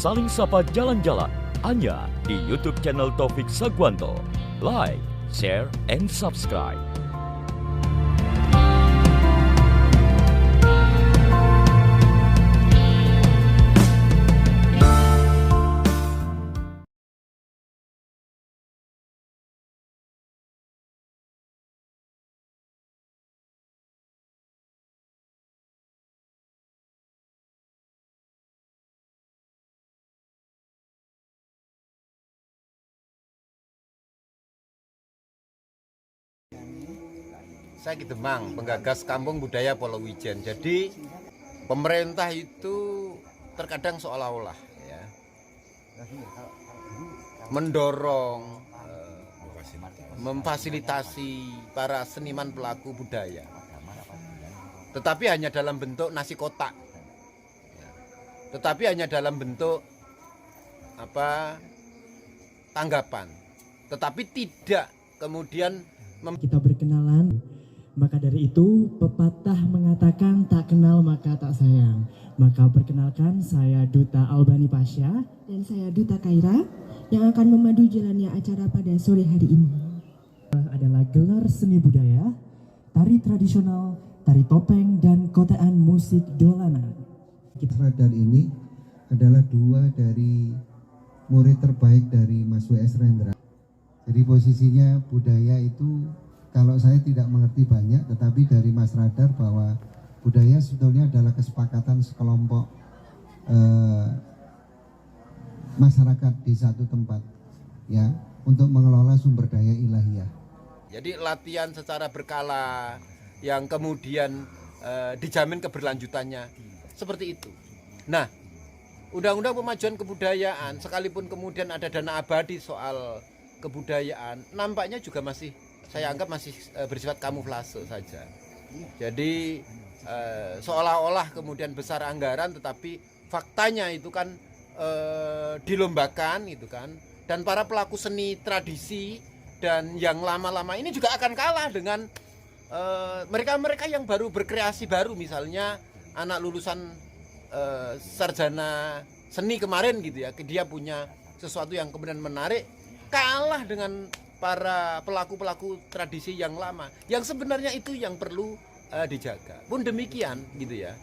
Saling Sapa Jalan-Jalan hanya di YouTube channel Taufik Sagwanto. Like, share, and subscribe. Saya Ki Demang, penggagas Kampung Budaya Polowijen. Jadi pemerintah itu terkadang seolah-olah ya, mendorong, memfasilitasi para seniman pelaku budaya, tetapi hanya dalam bentuk nasi kotak, tetapi hanya dalam bentuk tanggapan, tetapi tidak kemudian kita berkenalan. Maka dari itu pepatah mengatakan tak kenal maka tak sayang. Maka perkenalkan, saya Duta Albani Pasha dan saya Duta Kaira yang akan memadu jalannya acara pada sore hari ini. Adalah gelar seni budaya, tari tradisional, tari topeng, dan kotaan musik dolanan. Radar ini adalah dua dari murid terbaik dari Mas W.S. Rendra. Jadi posisinya budaya itu, kalau saya tidak mengerti banyak, tetapi dari Mas Radar bahwa budaya sebetulnya adalah kesepakatan sekelompok masyarakat di satu tempat, ya, untuk mengelola sumber daya ilahiyah. Jadi latihan secara berkala yang kemudian dijamin keberlanjutannya seperti itu. Nah, Undang-Undang Pemajuan Kebudayaan sekalipun kemudian ada dana abadi soal kebudayaan, nampaknya juga masih, saya anggap masih bersifat kamuflase saja. Jadi seolah-olah kemudian besar anggaran, tetapi faktanya itu kan dilombakan gitu kan. Dan para pelaku seni tradisi dan yang lama-lama ini juga akan kalah dengan mereka-mereka yang baru berkreasi baru, misalnya anak lulusan sarjana seni kemarin gitu ya, dia punya sesuatu yang kemudian menarik, kalah dengan para pelaku-pelaku tradisi yang lama, yang sebenarnya itu yang perlu dijaga. Pun demikian gitu ya,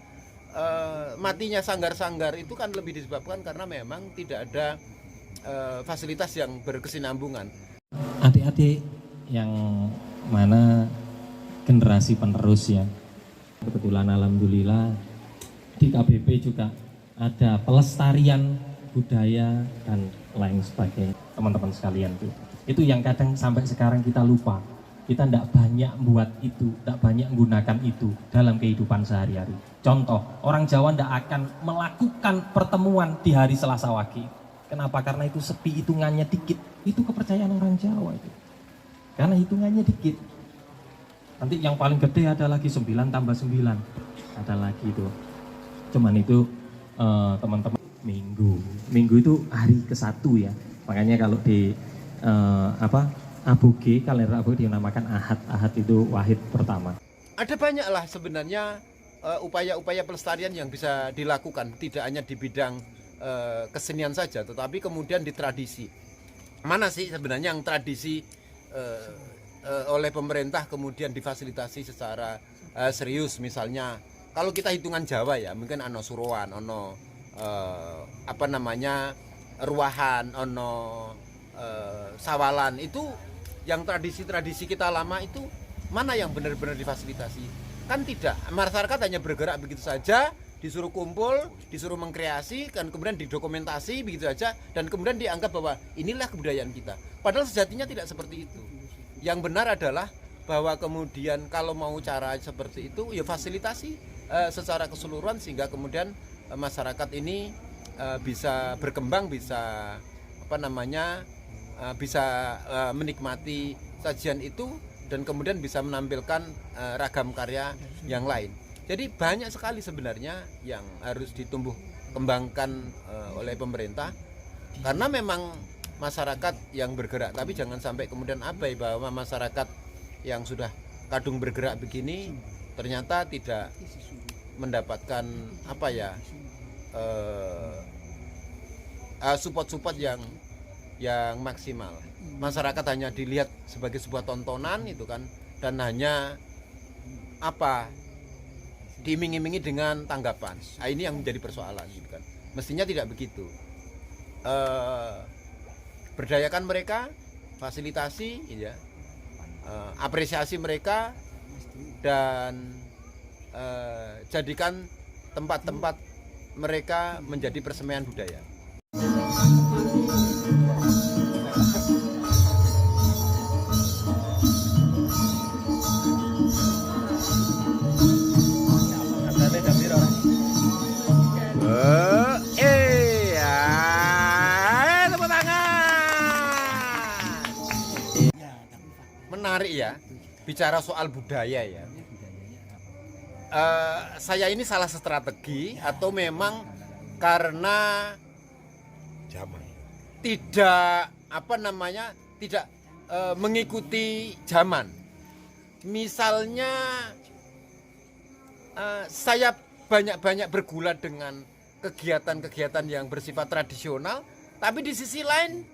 matinya sanggar-sanggar itu kan lebih disebabkan karena memang tidak ada fasilitas yang berkesinambungan. Adik-adik yang mana generasi penerus ya, kebetulan alhamdulillah di KBP juga ada pelestarian budaya dan lain sebagainya. Teman-teman sekalian tuh, itu yang kadang sampai sekarang kita lupa. Kita tidak banyak buat itu, tidak banyak menggunakan itu dalam kehidupan sehari-hari. Contoh, orang Jawa tidak akan melakukan pertemuan di hari Selasa Wage. Kenapa? Karena itu sepi, hitungannya dikit. Itu kepercayaan orang Jawa itu. Karena hitungannya dikit. Nanti yang paling gede ada lagi 9 tambah 9. Ada lagi itu. Cuman itu teman-teman, Minggu itu hari ke-1 ya. Makanya kalau di Aboge, kalender Aboge dinamakan Ahad. Ahad itu wahid pertama. Ada banyaklah sebenarnya upaya-upaya pelestarian yang bisa dilakukan, tidak hanya di bidang kesenian saja, tetapi kemudian di tradisi. Mana sih sebenarnya yang tradisi oleh pemerintah kemudian difasilitasi secara serius? Misalnya kalau kita hitungan Jawa ya, mungkin ono Suruhan, ono Ruahan, ono Sawalan. Itu yang tradisi-tradisi kita lama itu mana yang benar-benar difasilitasi? Kan tidak, masyarakat hanya bergerak begitu saja, disuruh kumpul, disuruh mengkreasi, kan kemudian didokumentasi begitu saja, dan kemudian dianggap bahwa inilah kebudayaan kita. Padahal sejatinya tidak seperti itu. Yang benar adalah bahwa kemudian kalau mau cara seperti itu, ya fasilitasi secara keseluruhan sehingga kemudian masyarakat ini bisa berkembang, bisa bisa menikmati sajian itu dan kemudian bisa menampilkan ragam karya yang lain. Jadi banyak sekali sebenarnya yang harus ditumbuh kembangkan oleh pemerintah, karena memang masyarakat yang bergerak, tapi jangan sampai kemudian abai bahwa masyarakat yang sudah kadung bergerak begini ternyata tidak mendapatkan support yang maksimal. Masyarakat hanya dilihat sebagai sebuah tontonan itu kan, dan hanya diiming-imingi dengan tanggapan. Ini yang menjadi persoalan gitu kan. Mestinya tidak begitu. Berdayakan mereka, fasilitasi ya, apresiasi mereka, dan jadikan tempat-tempat mereka menjadi persemaian budaya. Tepuk tangan. Menarik ya, bicara soal budaya ya. Saya ini salah strategi atau memang karena tidak tidak mengikuti zaman. Misalnya saya banyak bergulat dengan kegiatan-kegiatan yang bersifat tradisional, tapi di sisi lain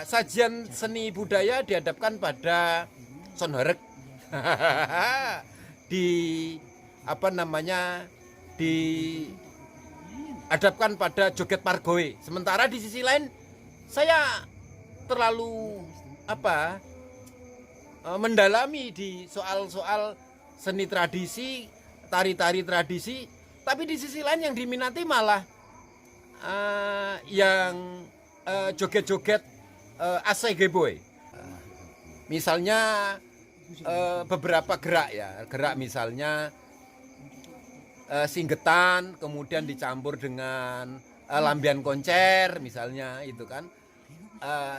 sajian seni budaya dihadapkan pada sonhorek, dihadapkan pada joget pargoe. Sementara di sisi lain saya terlalu mendalami di soal-soal seni tradisi, tari-tari tradisi, tapi di sisi lain yang diminati malah yang joget-joget asegeboy. Misalnya beberapa gerak misalnya singgetan kemudian dicampur dengan lambian koncer misalnya itu kan,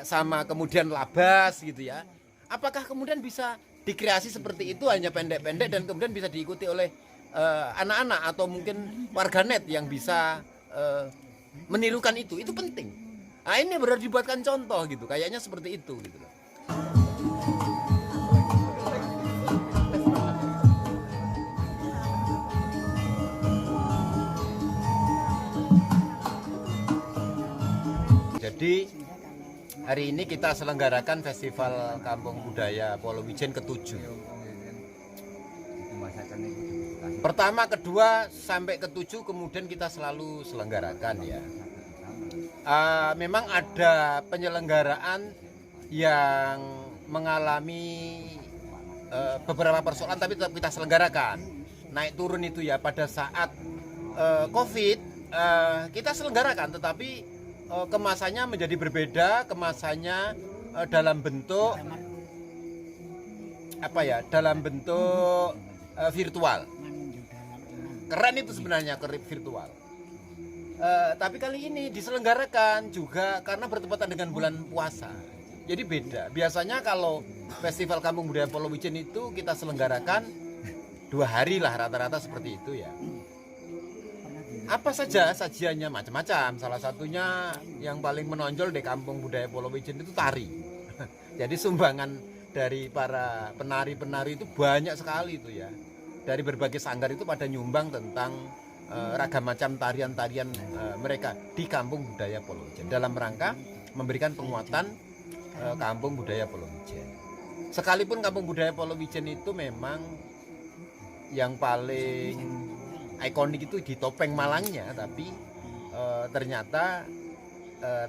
sama kemudian labas gitu ya. Apakah kemudian bisa dikreasi seperti itu hanya pendek-pendek dan kemudian bisa diikuti oleh anak-anak atau mungkin warganet yang bisa menirukan itu penting. Nah, ini benar dibuatkan contoh gitu, kayaknya seperti itu gitu loh. Jadi hari ini kita selenggarakan Festival Kampung Budaya Polowijen ke-7. Pertama, kedua, sampai ke-7 kemudian kita selalu selenggarakan ya. Memang ada penyelenggaraan yang mengalami beberapa persoalan tapi tetap kita selenggarakan. Naik turun itu ya, pada saat Covid kita selenggarakan tetapi kemasannya menjadi berbeda, kemasannya dalam bentuk virtual. Keren itu sebenarnya, virtual. Tapi kali ini diselenggarakan juga karena bertepatan dengan bulan puasa. Jadi beda. Biasanya kalau Festival Kampung Budaya Polowijen itu kita selenggarakan 2 hari lah rata-rata seperti itu ya. Apa saja sajiannya macam-macam. Salah satunya yang paling menonjol di Kampung Budaya Polowijen itu tari. Jadi sumbangan dari para penari-penari itu banyak sekali itu ya. Dari berbagai sanggar itu pada nyumbang tentang ragam macam tarian-tarian mereka di Kampung Budaya Polowijen dalam rangka memberikan penguatan Kampung Budaya Polowijen. Sekalipun Kampung Budaya Polowijen itu memang yang paling ikonik itu di topeng Malangnya, tapi ternyata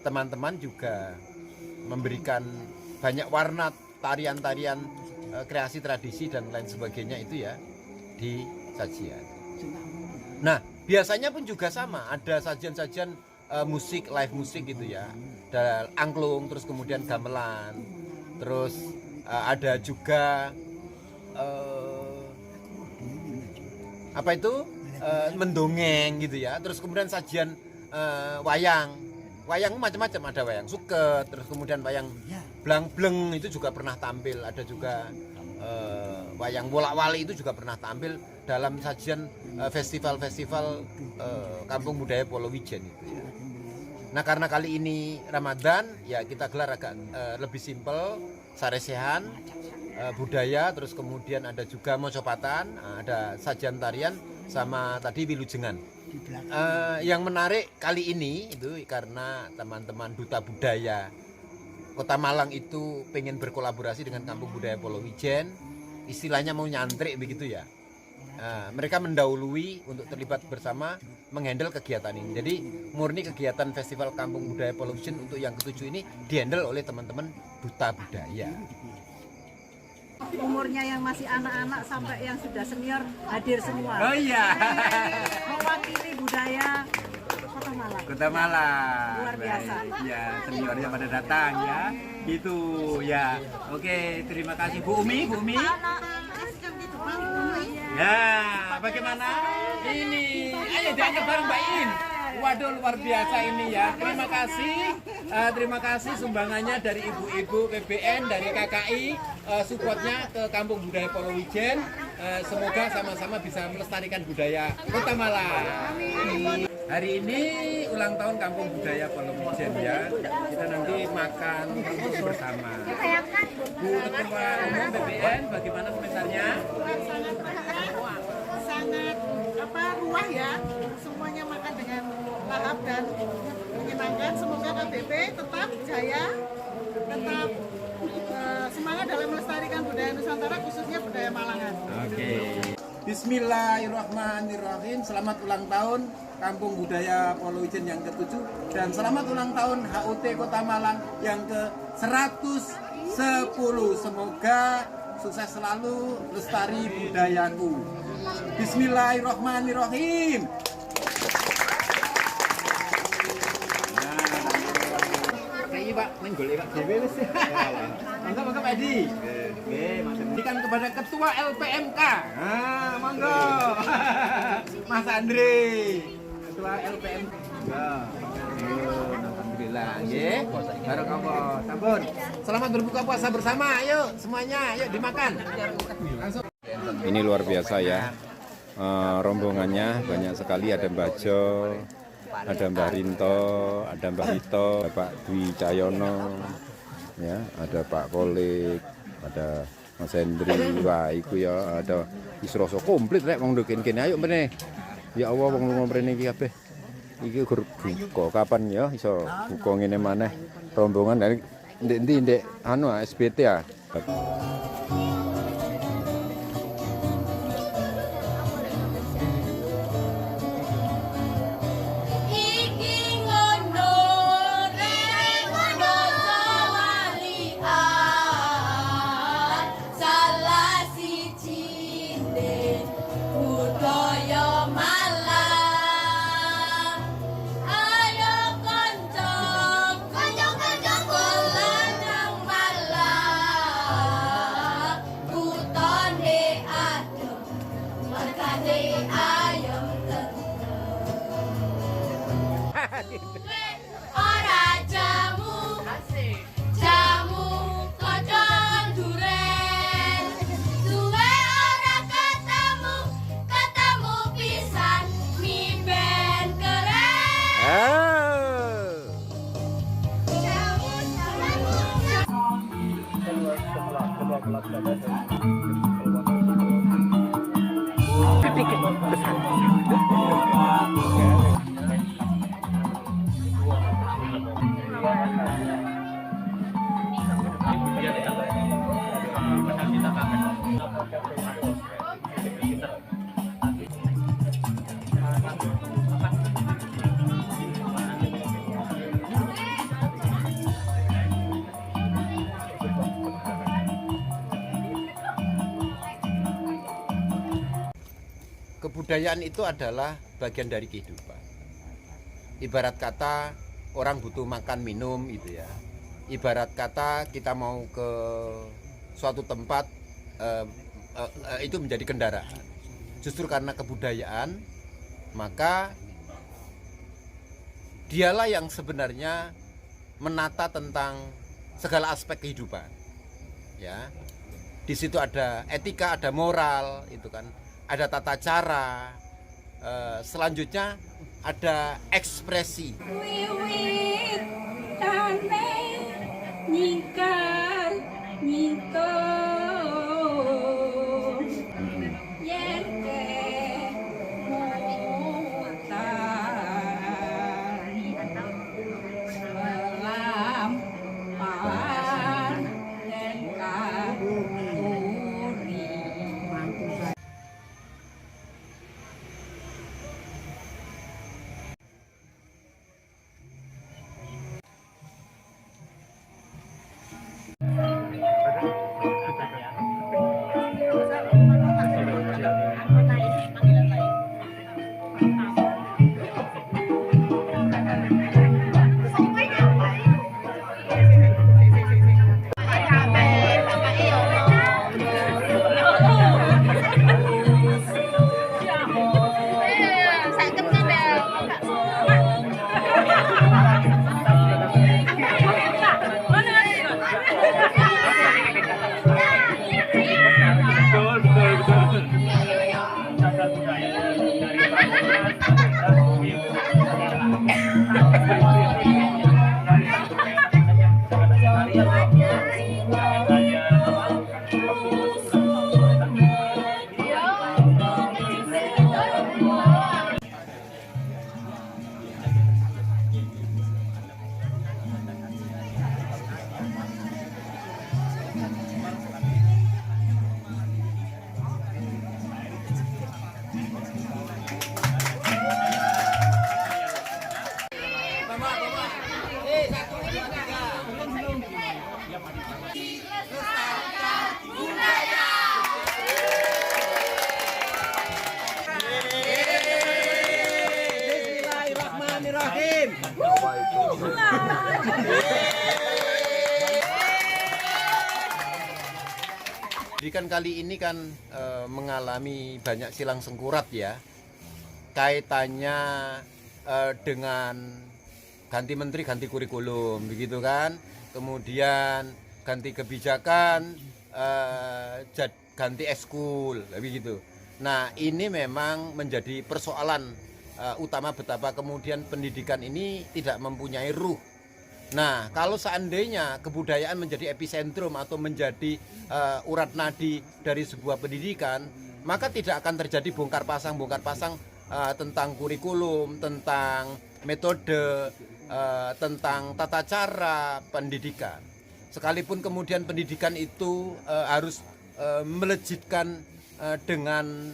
teman-teman juga memberikan banyak warna tarian-tarian kreasi tradisi dan lain sebagainya itu ya di sajian. Nah, biasanya pun juga sama, ada sajian-sajian musik, live musik gitu ya. Ada angklung, terus kemudian gamelan. Terus ada juga mendongeng gitu ya. Terus kemudian sajian wayang. Wayang macam-macam, ada wayang suket, terus kemudian wayang blang-bleng itu juga pernah tampil, ada juga wayang wolak-wali itu juga pernah tampil dalam sajian festival-festival Kampung Budaya Polowijen itu ya. Nah, karena kali ini Ramadan ya kita gelar agak lebih simpel, saresehan, budaya, terus kemudian ada juga mocopatan, ada sajian tarian sama tadi Wilujengan. Yang menarik kali ini itu karena teman-teman Duta Budaya Kota Malang itu pengen berkolaborasi dengan Kampung Budaya Polowijen, istilahnya mau nyantrik begitu ya. Mereka mendahului untuk terlibat bersama menghandle kegiatan ini. Jadi murni kegiatan Festival Kampung Budaya Polowijen untuk yang ke-7 ini dihandle oleh teman-teman Duta Budaya. Umurnya yang masih anak-anak sampai yang sudah senior hadir semua. Oh iya. Mewakili budaya Kota Malang. Kota Malang. Luar biasa. Ya, seniornya pada datang ya. Gitu ya. Oke, terima kasih Bu Umi. Ya, bagaimana? Ini, ayo diangkat bareng Mbak In. Waduh, luar biasa ini ya. Terima kasih sumbangannya dari ibu-ibu PBN, dari KKI, supportnya ke Kampung Budaya Polowijen. Semoga sama-sama bisa melestarikan budaya Kota Malang. Hari ini ulang tahun Kampung Budaya Polowijen ya. Kita nanti makan bersama. Bu Ketua Umum PBN, bagaimana komentarnya? Sangat ruah ya. Semuanya makan dengan lahap dan menyenangkan. Semoga KBP tetap jaya, tetap semangat dalam melestarikan budaya Nusantara, khususnya budaya Malangan. Oke. Bismillahirrahmanirrahim. Selamat ulang tahun Kampung Budaya Polowijen yang ke-7 dan selamat ulang tahun HUT Kota Malang yang ke-110. Semoga sukses selalu, lestari budayaku. Bismillahirrahmanirrahim. Pak, menggolek Pak Dewi wis. Monggo Pak Edi. Nggih, matur kepada Ketua LPMK. Monggo. Mas Andre. Ketua LPMK. Alhamdulillah nggih. Barakallah. Sampun. Selamat berbuka puasa bersama. Ayo semuanya, ayo dimakan. Langsung. Ini luar biasa ya. Rombongannya banyak sekali, ada Mbah Jo, ada Mbah Rinto, ada Mbah Hito, ada Pak Dwi Cahyono, ya, ada Pak Kolik, ada Mas Hendri, wah iku ya, ada isroso komplit rek wong kene ayo meneh. Ya Allah wong lunga mrene iki kabeh. Iki gur buka kapan ya iso buka ngene maneh rombongan dari ndek anu SBT ya. Kebudayaan itu adalah bagian dari kehidupan. Ibarat kata orang butuh makan minum gitu ya. Ibarat kata kita mau ke suatu tempat itu menjadi kendaraan. Justru karena kebudayaan, maka dialah yang sebenarnya menata tentang segala aspek kehidupan. Ya. Di situ ada etika, ada moral, itu kan. Ada tata cara, selanjutnya ada ekspresi. Wiwit tane nyingkar nyingkar yente Pendidikan kali ini kan mengalami banyak silang sengkurat ya, kaitannya dengan ganti menteri, ganti kurikulum, begitu kan, kemudian ganti kebijakan, ganti eskul, begitu. Nah ini memang menjadi persoalan utama betapa kemudian pendidikan ini tidak mempunyai ruh. Nah, kalau seandainya kebudayaan menjadi epicentrum atau menjadi urat nadi dari sebuah pendidikan, maka tidak akan terjadi bongkar pasang tentang kurikulum, tentang metode, tentang tata cara pendidikan. Sekalipun kemudian pendidikan itu harus melejitkan dengan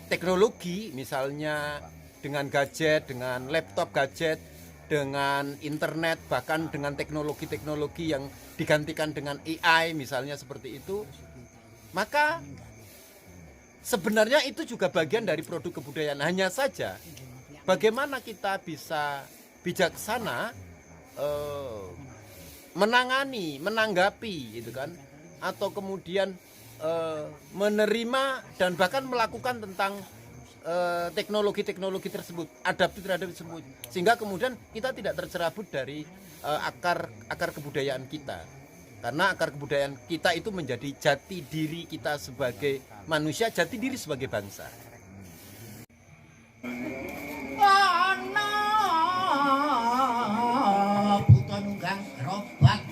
teknologi, misalnya dengan gadget, dengan laptop gadget, dengan internet, bahkan dengan teknologi-teknologi yang digantikan dengan AI misalnya seperti itu, maka sebenarnya itu juga bagian dari produk kebudayaan. Hanya saja bagaimana kita bisa bijaksana menanggapi gitu kan, atau kemudian menerima dan bahkan melakukan tentang teknologi-teknologi tersebut, adaptif terhadap tersebut, sehingga kemudian kita tidak tercerabut dari akar kebudayaan kita, karena akar kebudayaan kita itu menjadi jati diri kita sebagai manusia, jati diri sebagai bangsa. Buta nunggang gerobak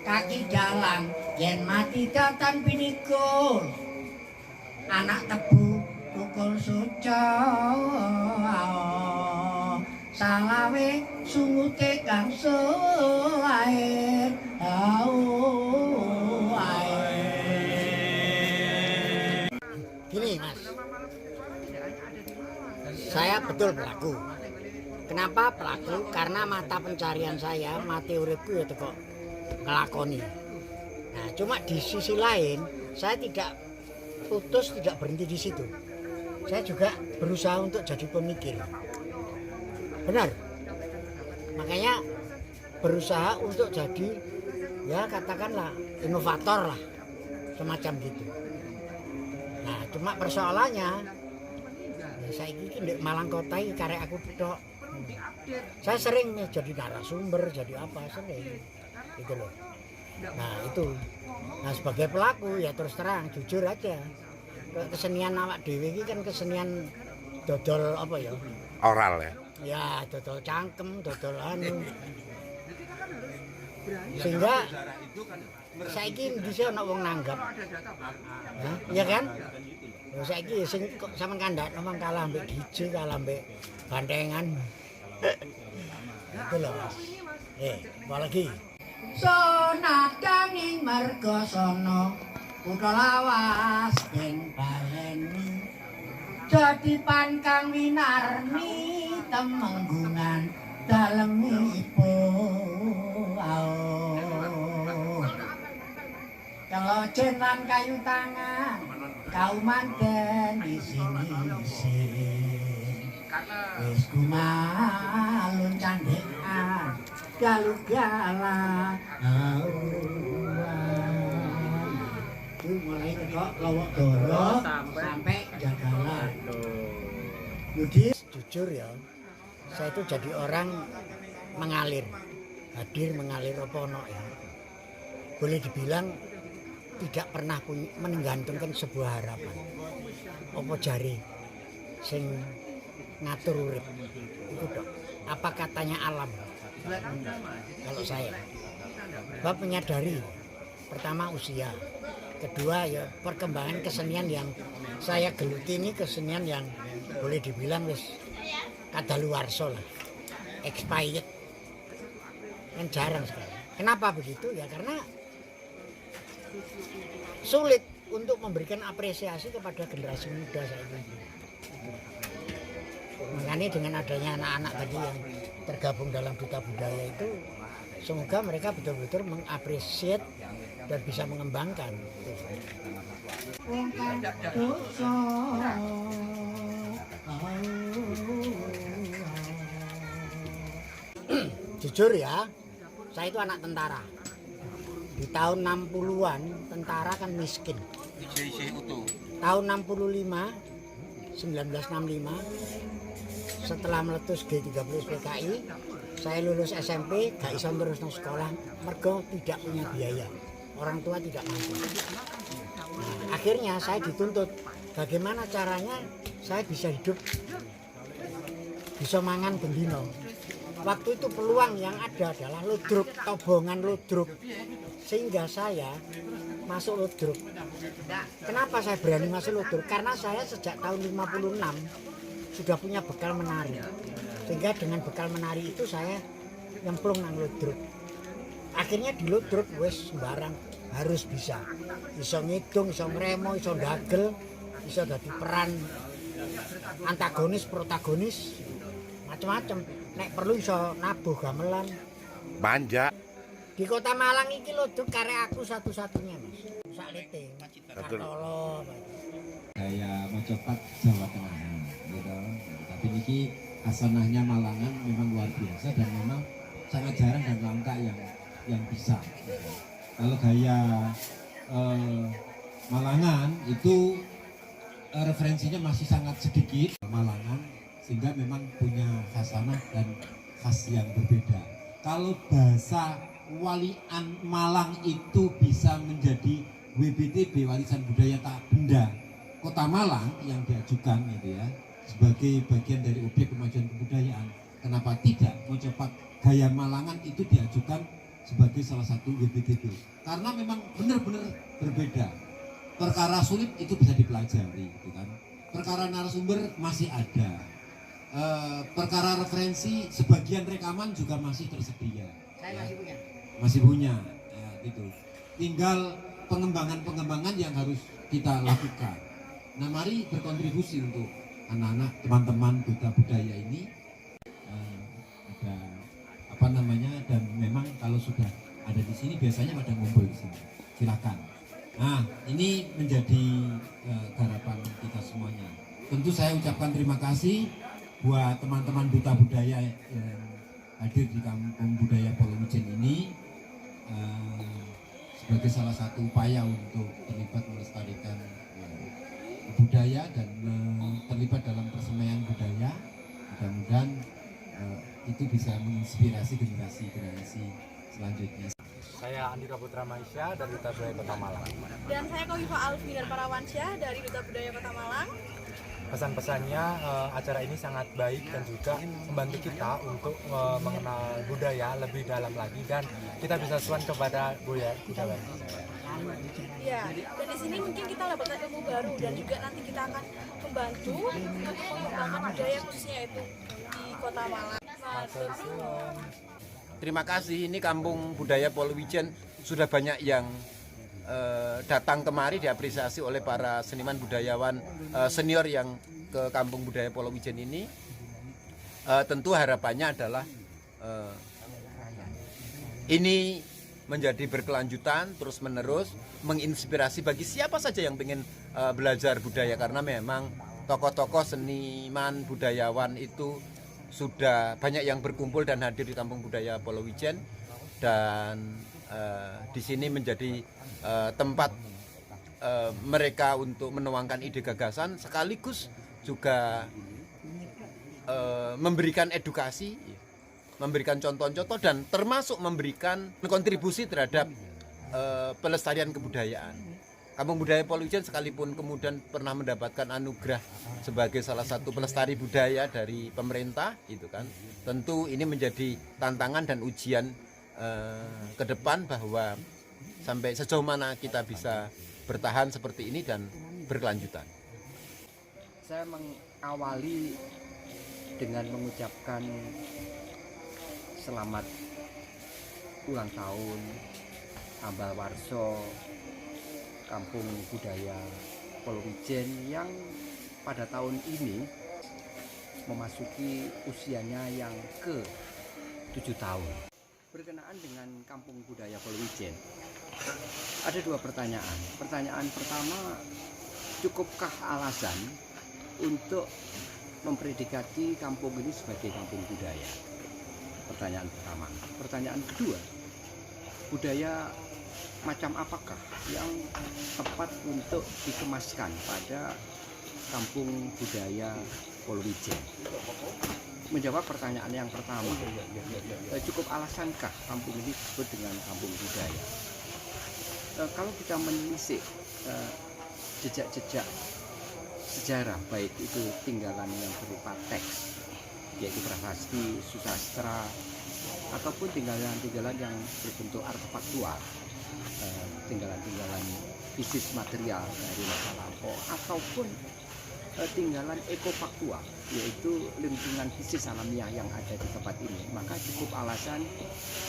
kaki jalan yen mati datan pinikul anak tebu pukul suca salawe sungute kang air Gini Mas, saya betul pelaku. Kenapa pelaku? Karena mata pencarian saya, mati uripku ya kok ngelakoni. Nah, cuma di sisi lain saya tidak putus, tidak berhenti di situ. Saya juga berusaha untuk jadi pemikir. Benar. Makanya berusaha untuk jadi, ya katakanlah inovator lah, semacam gitu. Nah, cuma persoalannya, ya saya ini di Malang Kota ini karek aku tok. Saya sering nih jadi narasumber, jadi apa sering, gitu loh. Nah itu, nah sebagai pelaku ya terus terang, jujur aja. Kesenian awak dewe ini kan kesenian dodol apa ya? Oral ya? Ya dodol cangkem, dodol anu. Sehingga saiki bisa ana wong nanggap. Iya kan? Saiki sing kok sampean kandhak ngomong kalah mbek DJ, kalah mbek bantengan. Itu loh. Apa lagi? Sonadanging margasana kutha lawas ing balen dadi pankang winarni temenggungan dalemipun kalau cenan kayu tangan kau manten isin-isin wis kumalun candekan galugala itu mulai tekok lowok doro sampai jagalan. Jadi jujur ya, saya itu jadi orang mengalir, hadir mengalir apa ono ya. Boleh dibilang tidak pernah menggantungkan sebuah harapan. Apa jari sing ngatur urip itu dok. Apa katanya alam? Kalau saya bab menyadari pertama usia, kedua ya perkembangan kesenian yang saya geluti ini kesenian yang boleh dibilang wis kadaluwarsa lah, expired, kan jarang sekali. Kenapa begitu ya? Karena sulit untuk memberikan apresiasi kepada generasi muda saya ini. Makanya dengan adanya anak-anak tadi yang tergabung dalam Duta Budaya itu, semoga mereka betul-betul mengapresiasi dan bisa mengembangkan. jujur ya, saya itu anak tentara. Di tahun 60-an tentara kan miskin. Tahun 1965 setelah meletus G30 PKI, saya lulus SMP, gak iso terus nang sekolah, mergo tidak punya biaya. Orang tua tidak mampu. Nah, akhirnya saya dituntut bagaimana caranya saya bisa hidup, bisa mangan bendino. Waktu itu peluang yang ada adalah ludruk, tobongan ludruk. Sehingga saya masuk ludruk. Kenapa saya berani masuk ludruk? Karena saya sejak tahun 56 sudah punya bekal menari. Sehingga dengan bekal menari itu saya nyemplung nang ludruk. Akhirnya di ludruk wis sembarang harus bisa. Iso ngidung, iso ngremo, iso ndagel, iso dadi peran antagonis, protagonis, macam-macam. Nek perlu iso nabuh gamelan. Manja. Di Kota Malang iki ludruk karek aku satu-satunya, Mas. Saklete. Kartolo. Gaya Mojopat Jawa Tengah gitu. Tapi niki hasanahnya Malangan memang luar biasa dan memang sangat jarang dan langka yang bisa. Gitu. Kalau gaya Malangan itu referensinya masih sangat sedikit Malangan, sehingga memang punya hasanah dan khas yang berbeda. Kalau bahasa walian Malang itu bisa menjadi WBTB, warisan budaya tak benda Kota Malang yang diajukan gitu ya, sebagai bagian dari objek kemajuan kebudayaan. Kenapa tidak Mojopat Gaya Malangan itu diajukan sebagai salah satu WBTB? Karena memang benar-benar berbeda. Perkara sulit itu bisa dipelajari, gitu kan. Perkara narasumber masih ada. Perkara referensi sebagian rekaman juga masih tersedia. Saya masih punya. Masih punya, ya, gitu. Tinggal pengembangan-pengembangan yang harus kita lakukan. Nah, mari berkontribusi untuk anak-anak, teman-teman duta budaya ini. Ada apa namanya? Dan memang kalau sudah ada di sini biasanya pada ngumpul di sini. Silakan. Nah, ini menjadi garapan kita semuanya. Tentu saya ucapkan terima kasih buat teman-teman duta budaya yang hadir di Kampung Budaya Polowijen ini sebagai salah satu upaya untuk terlibat melestarikan budaya dan terlibat dalam persemaian budaya. Mudah-mudahan itu bisa menginspirasi generasi-generasi selanjutnya. Saya Andika Putra Maisya dari Duta Budaya Kota Malang. Dan saya Kofifa Alfinar Parawansyah dari Duta Budaya Kota Malang. Pesan-pesannya acara ini sangat baik dan juga membantu kita untuk mengenal budaya lebih dalam lagi dan kita bisa sowan kepada budaya. Ya, dan di sini mungkin kita mendapatkan ilmu baru dan juga nanti kita akan membantu untuk mengembangkan budaya khususnya itu di Kota Malang. Terima kasih, ini Kampung Budaya Polowijen sudah banyak yang datang kemari diapresiasi oleh para seniman budayawan senior yang ke Kampung Budaya Polowijen ini. Tentu harapannya adalah ini menjadi berkelanjutan terus menerus, menginspirasi bagi siapa saja yang ingin belajar budaya, karena memang tokoh-tokoh seniman budayawan itu sudah banyak yang berkumpul dan hadir di Kampung Budaya Polowijen, dan di sini menjadi tempat mereka untuk menuangkan ide gagasan sekaligus juga memberikan edukasi, memberikan contoh-contoh dan termasuk memberikan kontribusi terhadap pelestarian kebudayaan. Kampung Budaya Polowijen sekalipun kemudian pernah mendapatkan anugerah sebagai salah satu pelestari budaya dari pemerintah, itu kan. Tentu ini menjadi tantangan dan ujian ke depan bahwa sampai sejauh mana kita bisa bertahan seperti ini dan berkelanjutan. Saya mengawali dengan mengucapkan selamat ulang tahun Ambal Warso Kampung Budaya Polowijen yang pada tahun ini memasuki usianya yang ke-7 tahun. Berkenaan dengan Kampung Budaya Polowijen, ada dua pertanyaan. Pertanyaan pertama, cukupkah alasan untuk mempredikasi kampung ini sebagai kampung budaya? Pertanyaan pertama. Pertanyaan kedua, budaya macam apakah yang tepat untuk dikemaskan pada kampung budaya Polowijen? Menjawab pertanyaan yang pertama, cukup alasankah kampung ini disebut dengan kampung budaya? Kalau kita menelisik jejak-jejak sejarah, baik itu tinggalan yang berupa teks, yaitu prasasti, susastra, ataupun tinggalan-tinggalan yang berbentuk artefaktual, tinggalan-tinggalan fisik material dari masa lampau, ataupun tinggalan ekofaktual, yaitu lingkungan fisik alamiah yang ada di tempat ini, maka cukup alasan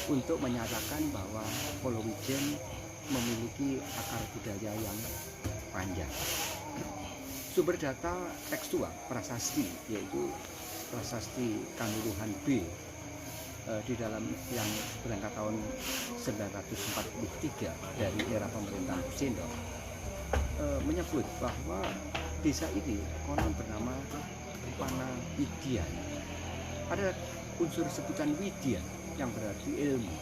untuk menyatakan bahwa Polowijen memiliki akar budaya yang panjang. Sumber data tekstual prasasti, yaitu prasasti Kanuruhan B di dalam yang berangkat tahun 943 dari era pemerintahan Sindok, menyebut bahwa desa ini konon bernama Panawidyan. Ada unsur sebutan Widya yang berarti ilmu.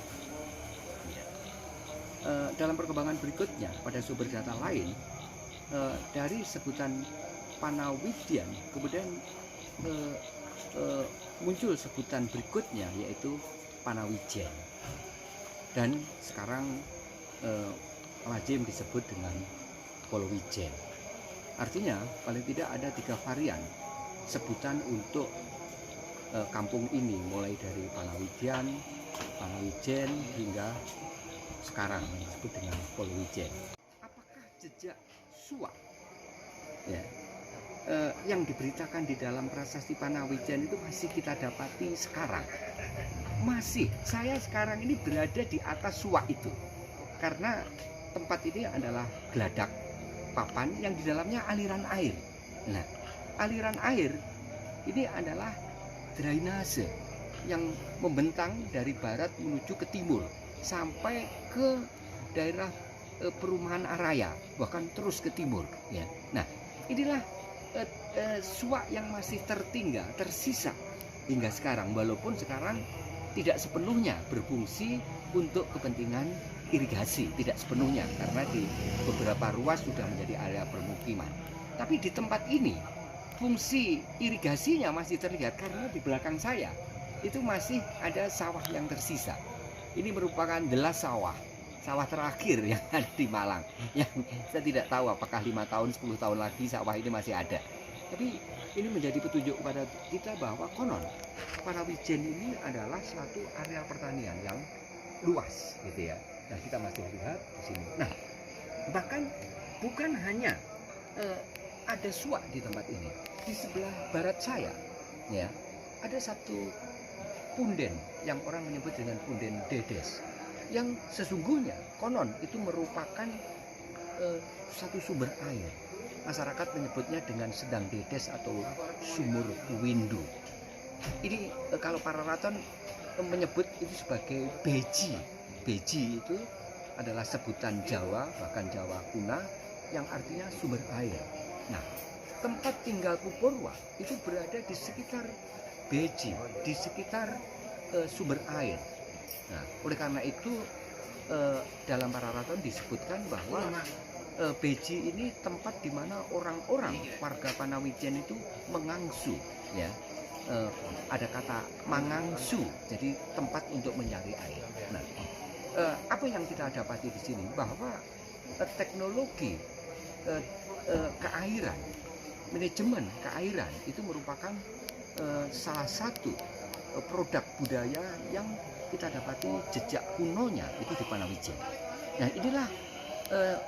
Dalam perkembangan berikutnya pada sumber data lain, dari sebutan Panawidyan kemudian muncul sebutan berikutnya yaitu Panawijen, dan sekarang lazim disebut dengan Polowijen. Artinya paling tidak ada 3 varian sebutan untuk kampung ini, mulai dari Panawidyan, Panawijen hingga sekarang disebut dengan Polowijen. Apakah jejak Suwak ya, yang diberitakan di dalam prasasti Panawijen itu masih kita dapati sekarang? Masih. Saya sekarang ini berada di atas Suwak itu karena tempat ini adalah geladak papan yang di dalamnya aliran air. Nah, aliran air ini adalah drainase yang membentang dari barat menuju ke timur sampai ke daerah perumahan Araya, bahkan terus ke timur ya. Nah, inilah Suwak yang masih tertinggal, tersisa hingga sekarang, walaupun sekarang tidak sepenuhnya berfungsi untuk kepentingan irigasi, tidak sepenuhnya karena di beberapa ruas sudah menjadi area permukiman. Tapi di tempat ini fungsi irigasinya masih terlihat karena di belakang saya itu masih ada sawah yang tersisa. Ini merupakan delas sawah terakhir yang ada di Malang, yang saya tidak tahu apakah 5 tahun, 10 tahun lagi sawah ini masih ada. Tapi ini menjadi petunjuk kepada kita bahwa konon Panawijen ini adalah suatu area pertanian yang luas gitu ya. Nah, kita masih lihat di sini. Nah, bahkan bukan hanya ada Suwak di tempat ini. Di sebelah barat saya ya, ada satu punden yang orang menyebut dengan punden Dedes, yang sesungguhnya konon itu merupakan satu sumber air. Masyarakat menyebutnya dengan Sedang Dedes atau Sumur Windu. Ini kalau para raton menyebut itu sebagai beji. Beji itu adalah sebutan Jawa, bahkan Jawa kuna, yang artinya sumber air. Nah, tempat tinggal Pupurwa itu berada di sekitar beji, di sekitar sumber air. Nah, oleh karena itu dalam para raton disebutkan bahwa beji ini tempat di mana orang-orang warga Panawijen itu mengangsu, ya. Ada kata mangangsu, jadi tempat untuk mencari air. Nah, apa yang kita dapati di sini bahwa teknologi keairan, manajemen keairan itu merupakan salah satu produk budaya yang kita dapati jejak kunonya itu di Panawijen. Nah, inilah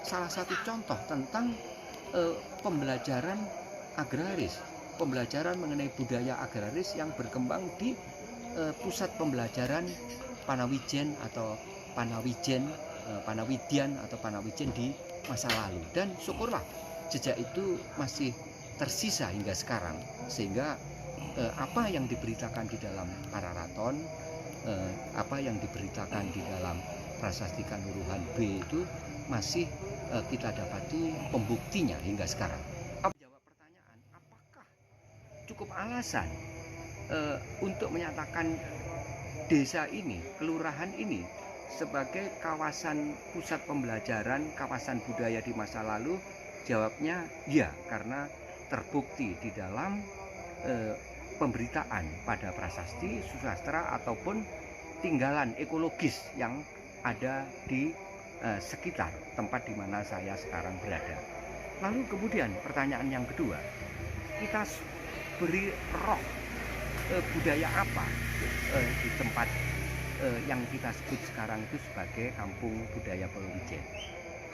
salah satu contoh tentang pembelajaran agraris, pembelajaran mengenai budaya agraris yang berkembang di pusat pembelajaran Panawijen atau Panawidyan atau Panawijen di masa lalu. Dan syukurlah jejak itu masih tersisa hingga sekarang, sehingga apa yang diberitakan di dalam para raton, apa yang diberitakan di dalam prasasti Kanuruhan B itu masih kita dapati pembuktinya hingga sekarang. Menjawab pertanyaan, apakah cukup alasan untuk menyatakan desa ini, kelurahan ini sebagai kawasan pusat pembelajaran, kawasan budaya di masa lalu? Jawabnya ya, karena terbukti di dalam pemberitaan pada prasasti, susastra ataupun tinggalan ekologis yang ada di sekitar tempat di mana saya sekarang berada. Lalu kemudian pertanyaan yang kedua, kita beri roh budaya apa di tempat yang kita sebut sekarang itu sebagai Kampung Budaya Polowijen.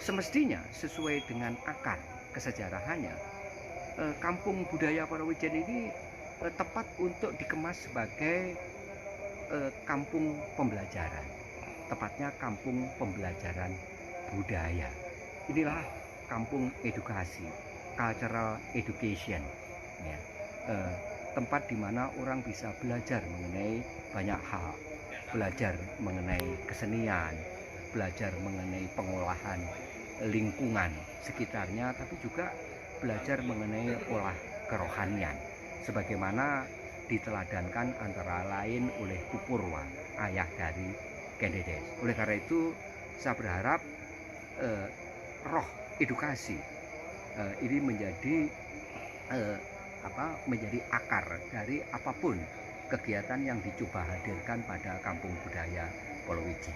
Semestinya sesuai dengan akar kesejarahannya, Kampung Budaya Polowijen ini tepat untuk dikemas sebagai kampung pembelajaran, tepatnya kampung pembelajaran budaya. Inilah kampung edukasi, cultural education, ya. Tempat di mana orang bisa belajar mengenai banyak hal, belajar mengenai kesenian, belajar mengenai pengolahan lingkungan sekitarnya, tapi juga belajar mengenai olah kerohanian, sebagaimana diteladankan antara lain oleh Pupurwa, ayah dari Kendedes. Oleh karena itu, saya berharap roh edukasi ini menjadi menjadi akar dari apapun kegiatan yang dicoba hadirkan pada Kampung Budaya Polowijen.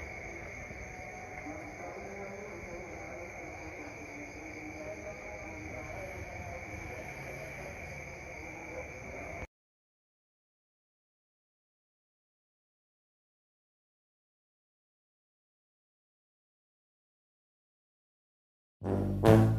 Thank you.